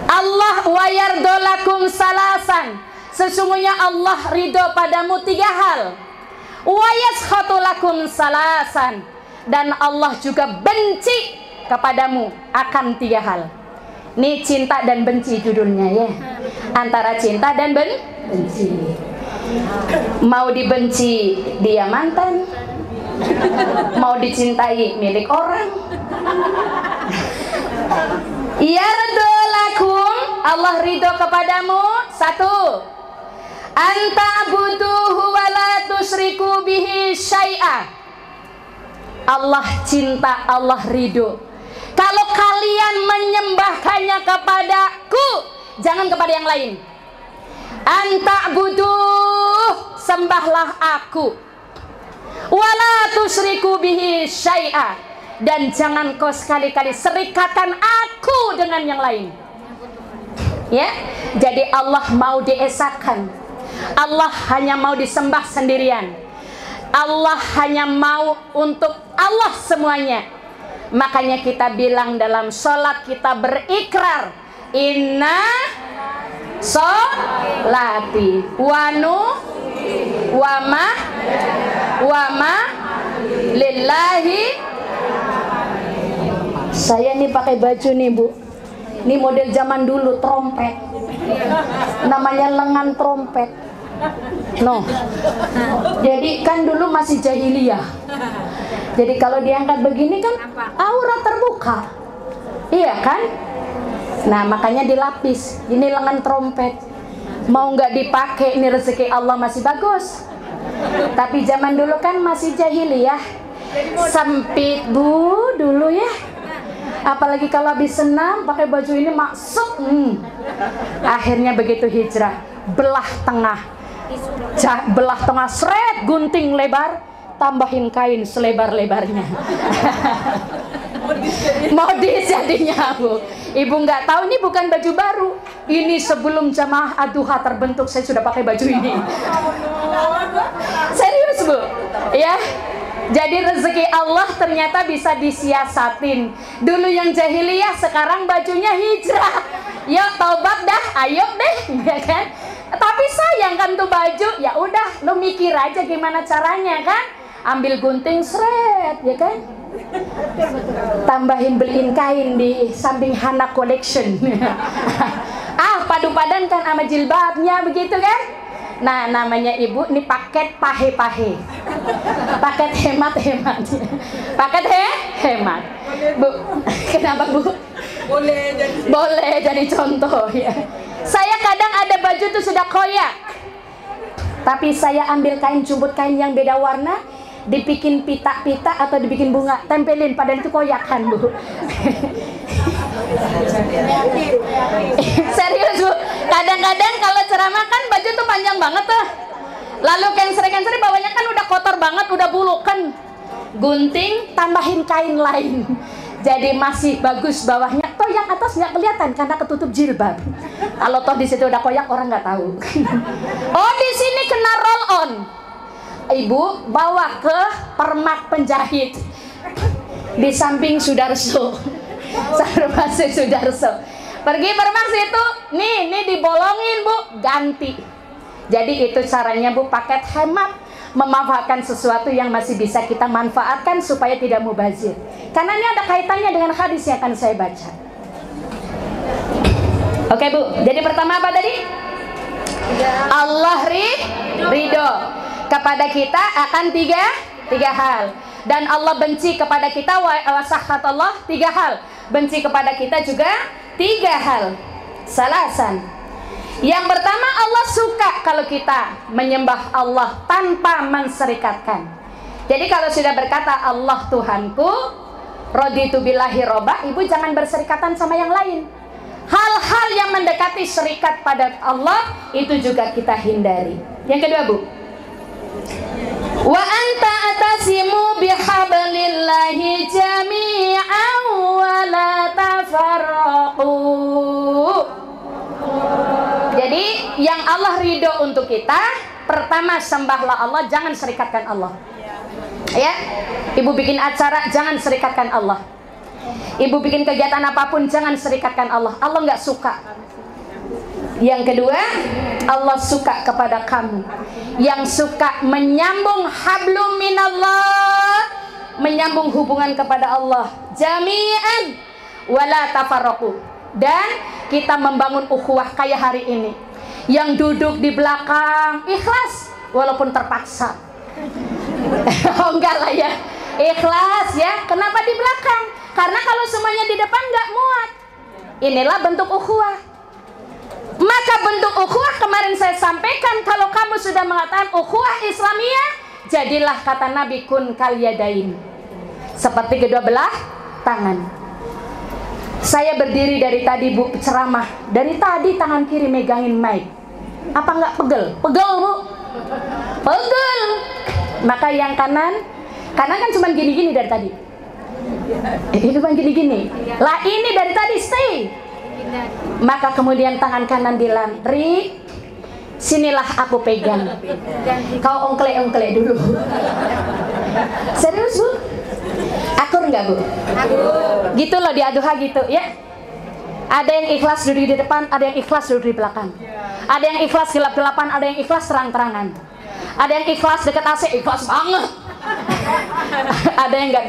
Allah wa yarda lakum salasan, sesungguhnya Allah ridho padamu 3 hal. Wa yaskhatu lakum salasan, dan Allah juga benci kepadamu akan 3 hal. Ini cinta dan benci judulnya ya. Antara cinta dan benci. Mau dibenci dia mantan, mau dicintai milik orang. Yarda lakum, Allah ridho kepadamu 1, anta butuhu wa la tusyriku bihi syai'a. Allah cinta, Allah ridho kalau kalian menyembahkannya kepadaku, jangan kepada yang lain. Anta butuh, sembahlah aku, wala tusyriku bihi syai'a, dan jangan kau sekali-kali serikatkan aku dengan yang lain. Ya, jadi Allah mau diesakan, Allah hanya mau disembah sendirian, Allah hanya mau untuk Allah semuanya. Makanya kita bilang dalam sholat kita berikrar, inna sholati wa ma lillahi. Saya nih pakai baju nih Bu, ini model zaman dulu, trompet, namanya lengan trompet. No, jadi kan dulu masih jahiliyah. Jadi kalau diangkat begini kan aurat terbuka, iya kan? Nah makanya dilapis. Ini lengan trompet. Mau nggak dipakai, ini rezeki Allah masih bagus. Tapi zaman dulu kan masih jahiliyah, sempit Bu dulu ya. Apalagi kalau habis senam pakai baju ini maksud. Akhirnya begitu hijrah, belah tengah seret, gunting lebar, tambahin kain selebar-lebarnya. Modis jadinya Bu. Ibu nggak tahu ini bukan baju baru. Ini sebelum jamaah ad-duha terbentuk saya sudah pakai baju ini. Serius Bu. Ya. Jadi rezeki Allah ternyata bisa disiasatin. Dulu yang jahiliyah, sekarang bajunya hijrah. Yuk taubat dah, ayo deh, ya kan? Tapi sayang kan tuh baju, ya udah, lo mikir aja gimana caranya kan? Ambil gunting seret, ya kan? Tambahin beliin kain di samping Hana Collection. Padu padan kan sama jilbabnya begitu kan? Nah namanya ibu ini paket pahe-pahe, paket hemat-hemat, paket hemat. Bu, kenapa Bu? Boleh jadi contoh ya. Saya kadang ada baju tuh sudah koyak, tapi saya ambil kain, jumput kain yang beda warna, dibikin pita-pita atau dibikin bunga, tempelin, padahal itu koyak kan Bu. Serius Bu, kadang-kadang kalau ceramah kan baju tuh panjang banget tuh, lalu cancer bawahnya kan udah kotor banget, udah bulukan, gunting tambahin kain lain, jadi masih bagus bawahnya. Toh yang atas nggak kelihatan karena ketutup jilbab. Kalau toh di situ udah koyak orang nggak tahu. Oh di sini kena roll on. Ibu bawa ke Permak Penjahit di samping Sudarso. Sarwasi Sudarso. Pergi Permak situ, nih dibolongin Bu, ganti. Jadi itu caranya Bu, paket hemat, memanfaatkan sesuatu yang masih bisa kita manfaatkan supaya tidak mubazir. Karena ini ada kaitannya dengan hadis yang akan saya baca. Oke Bu, jadi pertama apa tadi? Allah ridho kepada kita akan tiga hal. Dan Allah benci kepada kita, wasakhat Allah 3 hal. Benci kepada kita juga 3 hal. Salasan. Yang pertama, Allah suka kalau kita menyembah Allah tanpa menserikatkan. Jadi kalau sudah berkata Allah Tuhanku, raditu billahi robba, ibu jangan berserikatan sama yang lain. Hal-hal yang mendekati serikat pada Allah itu juga kita hindari. Yang kedua Bu, wa anta atasimu bihablillahi jami'an wa la tafarraqu. Jadi yang Allah ridho untuk kita, pertama sembahlah Allah, jangan serikatkan Allah. Ya, ibu bikin acara jangan serikatkan Allah. Ibu bikin kegiatan apapun jangan serikatkan Allah. Allah nggak suka. Yang kedua, Allah suka kepada kamu yang suka menyambung hablum minallah, menyambung hubungan kepada Allah, jami'an wala tafarraqu. Dan kita membangun ukhuwah kayak hari ini. Yang duduk di belakang ikhlas walaupun terpaksa. Oh enggak lah ya, ikhlas ya. Kenapa di belakang? Karena kalau semuanya di depan nggak muat. Inilah bentuk ukhuwah. Maka bentuk ukhuwah kemarin saya sampaikan, kalau kamu sudah mengatakan ukhuwah Islamiyah, jadilah kata Nabi kun kal yadain, seperti kedua belah tangan. Saya berdiri dari tadi Bu ceramah, dari tadi tangan kiri megangin mic. Apa nggak pegel? Pegel Bu, pegel. Maka yang kanan kan cuma gini-gini dari tadi. Ini cuma gini-gini. Lah ini dari tadi stay. Maka kemudian tangan kanan bilang, Ri, sinilah aku pegang. Kau ongklek-ongklek dulu. Serius Bu? Akur nggak Bu? Akur. Gitu loh di Aduha gitu ya. Ada yang ikhlas duduk di depan, ada yang ikhlas duduk di belakang. Ada yang ikhlas gelap-gelapan, ada yang ikhlas terang-terangan. Ada yang ikhlas dekat AC, ikhlas banget. Ada yang nggak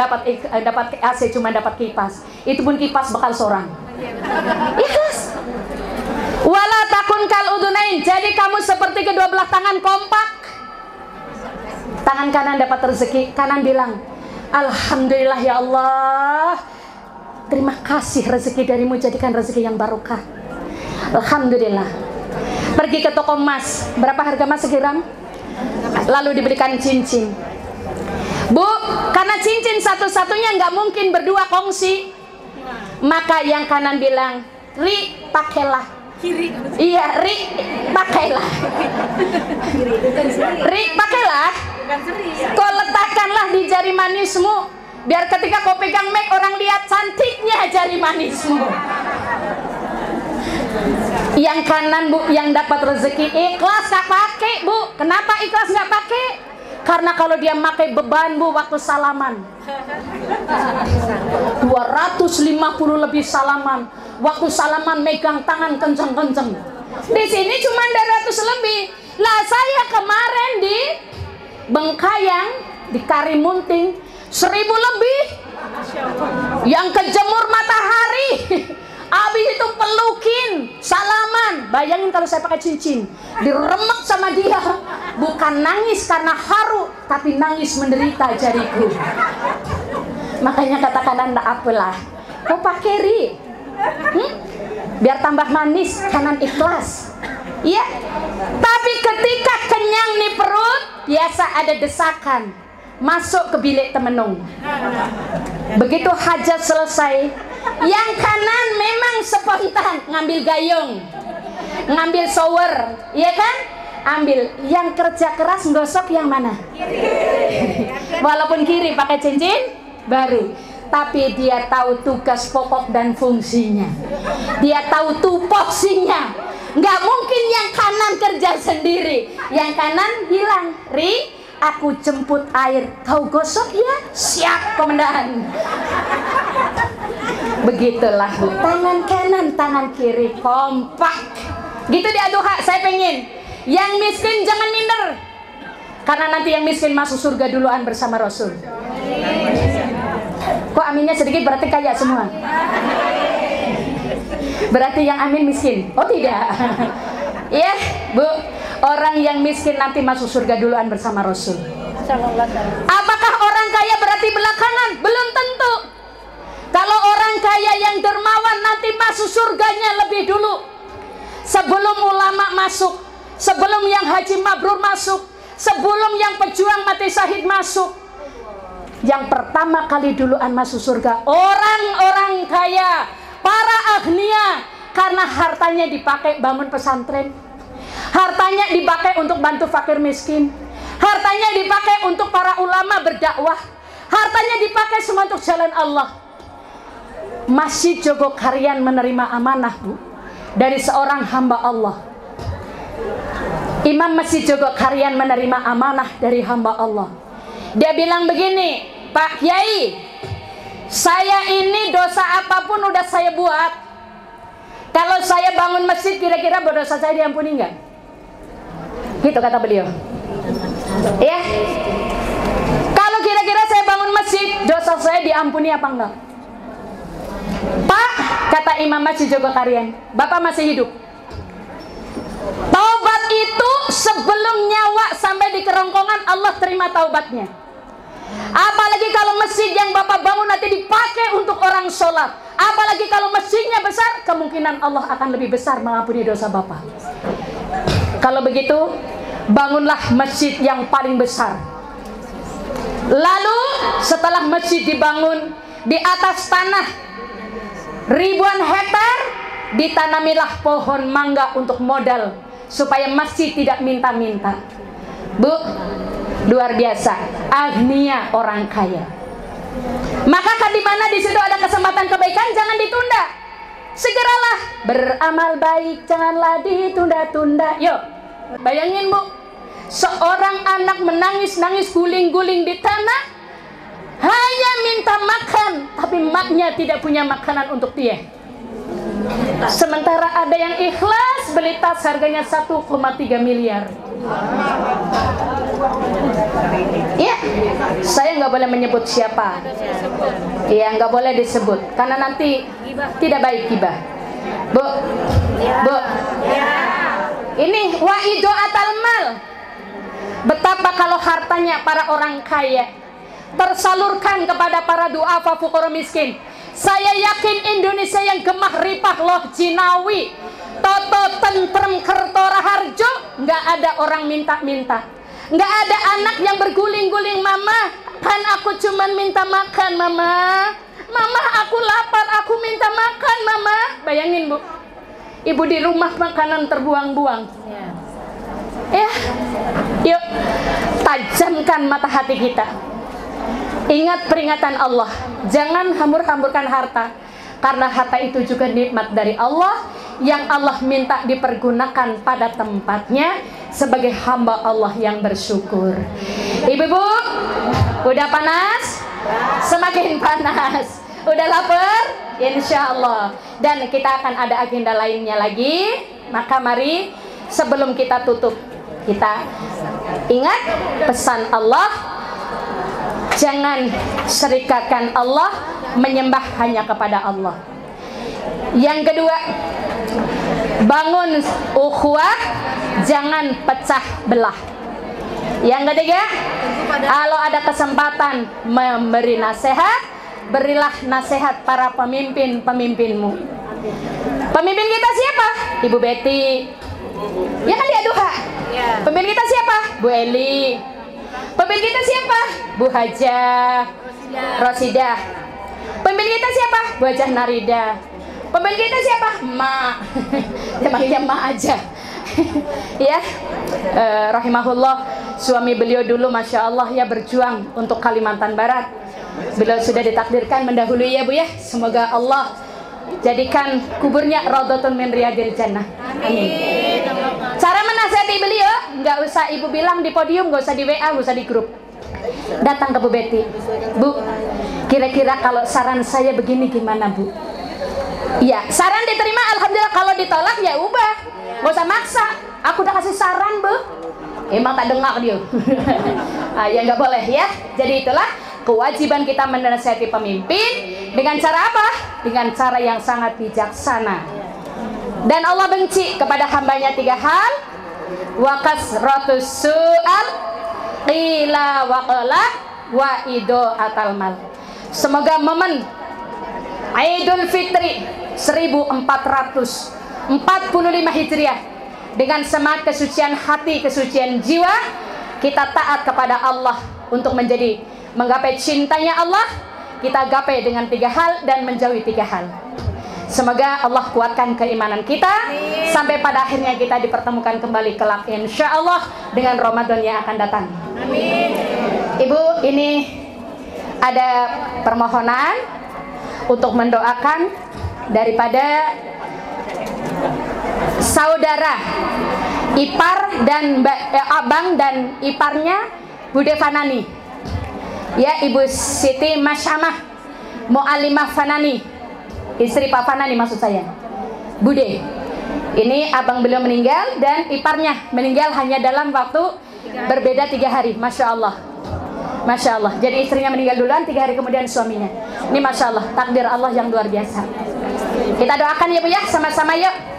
dapat AC, cuma dapat kipas. Itu pun kipas bakal sorang. Ikhlas. Wala takun kal udunain. Jadi kamu seperti kedua belah tangan kompak. Tangan kanan dapat rezeki, kanan bilang, alhamdulillah ya Allah, terima kasih rezeki darimu, jadikan rezeki yang barokah. Alhamdulillah. Pergi ke toko emas, berapa harga emas sekiram? Lalu diberikan cincin. Bu, karena cincin satu-satunya nggak mungkin berdua kongsi. Maka yang kanan bilang, Ri, pakailah. Kiri. Iya, Ri, pakailah. Ri, pakailah. Kau letakkanlah di jari manismu, biar ketika kau pegang mic orang lihat cantiknya jari manismu. Yang kanan Bu, yang dapat rezeki ikhlas nggak pakai Bu. Kenapa ikhlas nggak pakai? Karena kalau dia pakai beban Bu, waktu salaman 250 lebih salaman. Waktu salaman megang tangan kenceng-kenceng. Di sini cuma 200 lebih. Lah saya kemarin di Bengkayang, di Karimunting 1000 lebih. Yang kejemur matahari. Abis itu pelukin, salaman. Bayangin kalau saya pakai cincin, diremek sama dia. Bukan nangis karena haru, tapi nangis menderita jariku. Makanya katakan Anda apalah, kau pakai Ri, biar tambah manis, kanan ikhlas. Iya. Tapi ketika kenyang nih perut, biasa ada desakan, masuk ke bilik temenung. Begitu hajat selesai, yang kanan memang spontan ngambil gayung, ngambil shower, iya kan? Ambil. Yang kerja keras nggosok yang mana? Kiri. Walaupun kiri pakai cincin baru, tapi dia tahu tugas pokok dan fungsinya. Dia tahu tupoksinya. Nggak mungkin yang kanan kerja sendiri, yang kanan bilang, Ri, aku jemput air, kau gosok ya? Siap komandan. Begitulah Bu, tangan kanan, tangan kiri kompak. Gitu di Aduha. Saya pengen yang miskin jangan minder, karena nanti yang miskin masuk surga duluan bersama Rasul. Kok aminnya sedikit berarti kaya semua. Berarti yang amin miskin? Oh tidak. Iya, Bu. Orang yang miskin nanti masuk surga duluan bersama Rasul. Apakah orang kaya berarti belakangan? Belum tentu. Kalau orang kaya yang dermawan nanti masuk surganya lebih dulu. Sebelum ulama masuk, sebelum yang haji mabrur masuk, sebelum yang pejuang mati syahid masuk. Yang pertama kali duluan masuk surga orang-orang kaya, para agnia, karena hartanya dipakai bangun pesantren, hartanya dipakai untuk bantu fakir miskin, hartanya dipakai untuk para ulama berdakwah, hartanya dipakai semua untuk jalan Allah. Masjid Jogokarian menerima amanah, Bu, dari seorang hamba Allah. Imam Masjid Jogokarian menerima amanah dari hamba Allah. Dia bilang begini, Pak Kiai, saya ini dosa apapun udah saya buat. Kalau saya bangun masjid, kira-kira berdosa saya diampuni enggak? Gitu kata beliau. Ya. Kalau kira-kira saya bangun masjid, dosa saya diampuni apa enggak? Pak, kata Imam Masjid Jogokarian, Bapak masih hidup. Taubat itu sebelum nyawa sampai di kerongkongan Allah terima taubatnya. Apalagi kalau masjid yang Bapak bangun nanti dipakai untuk orang sholat. Apalagi kalau masjidnya besar, kemungkinan Allah akan lebih besar mengampuni dosa Bapak. Kalau begitu, bangunlah masjid yang paling besar. Lalu setelah masjid dibangun, di atas tanah ribuan hektar ditanamilah pohon mangga untuk modal supaya masjid tidak minta-minta. Bu, luar biasa, agnia orang kaya. Maka kan di mana di situ ada kesempatan kebaikan, jangan ditunda. Segeralah beramal baik, janganlah ditunda-tunda. Yuk, bayangin Bu, seorang anak menangis-nangis guling-guling di tanah, hanya minta makan, tapi maknya tidak punya makanan untuk dia. Sementara ada yang ikhlas beli tas harganya 1,3 miliar. Ya, saya nggak boleh menyebut siapa. Iya, nggak boleh disebut karena nanti tidak baik gibah. Bu, Bu, ini wa'ido atal mal. Betapa kalau hartanya para orang kaya tersalurkan kepada para duafa fuqara miskin. Saya yakin Indonesia yang gemah ripah loh jinawi, toto tentrem kertora harjo, nggak ada orang minta-minta, nggak ada anak yang berguling-guling, mama kan aku cuman minta makan, mama aku lapar, aku minta makan, mama. Bayangin Bu, ibu di rumah makanan terbuang-buang. Ya, yuk tajamkan mata hati kita. Ingat peringatan Allah, jangan hambur-hamburkan harta, karena harta itu juga nikmat dari Allah yang Allah minta dipergunakan pada tempatnya sebagai hamba Allah yang bersyukur. Ibu-ibu, udah panas? Semakin panas. Udah lapar? Insya Allah. Dan kita akan ada agenda lainnya lagi. Maka mari sebelum kita tutup, kita ingat pesan Allah. Jangan serikatkan Allah, menyembah hanya kepada Allah. Yang kedua, bangun ukhuwah, jangan pecah belah. Yang ketiga, kalau ada kesempatan memberi nasihat, berilah nasihat para pemimpin-pemimpinmu. Pemimpin kita siapa? Ibu Betty. Ya kan dia Duha. Pemimpin kita siapa? Bu Eli. Pemimpin kita siapa? Bu Hajah Rosidah. Pemimpin kita siapa? Bu Hajah Narida. Pemimpin kita siapa? Ma. Dia panggilnya Ma aja. Ya, rahimahullah, suami beliau dulu Masya Allah ya berjuang untuk Kalimantan Barat. Beliau sudah ditakdirkan mendahului ya Bu ya. Semoga Allah jadikan kuburnya Raudhatun min Riyadil Jannah. Amin. Cara menasihati beliau, nggak usah ibu bilang di podium, nggak usah di WA, nggak usah di grup. Datang ke Bu Betty, Bu, kira-kira kalau saran saya begini gimana Bu? Ya, saran diterima, alhamdulillah. Kalau ditolak ya ubah, nggak usah maksa. Aku udah kasih saran Bu, emang tak dengar dia. Ya nggak boleh ya. Jadi itulah kewajiban kita menasihati pemimpin dengan cara apa? dengan cara yang sangat bijaksana. Dan Allah benci kepada hambanya 3 hal: wa kasratus su'al, qila wa qala, wa idaatal mal. Semoga momen Idul Fitri 1445 Hijriah dengan semangat kesucian hati, kesucian jiwa, kita taat kepada Allah untuk menggapai cintanya Allah. Kita gapai dengan 3 hal dan menjauhi 3 hal. Semoga Allah kuatkan keimanan kita sampai pada akhirnya kita dipertemukan kembali kelak insya Allah dengan Ramadan yang akan datang. Amin. Ibu, ini ada permohonan untuk mendoakan daripada saudara ipar dan abang dan iparnya Bude Fanani, ya, Ibu Siti Masyamah Mu'alimah Fanani, istri Pak Fanani maksud saya, Bude. Ini abang beliau meninggal dan iparnya meninggal hanya dalam waktu berbeda 3 hari. Masya Allah, Masya Allah. Jadi istrinya meninggal duluan, 3 hari kemudian suaminya. Ini Masya Allah, takdir Allah yang luar biasa. Kita doakan ya Bu ya, sama-sama yuk.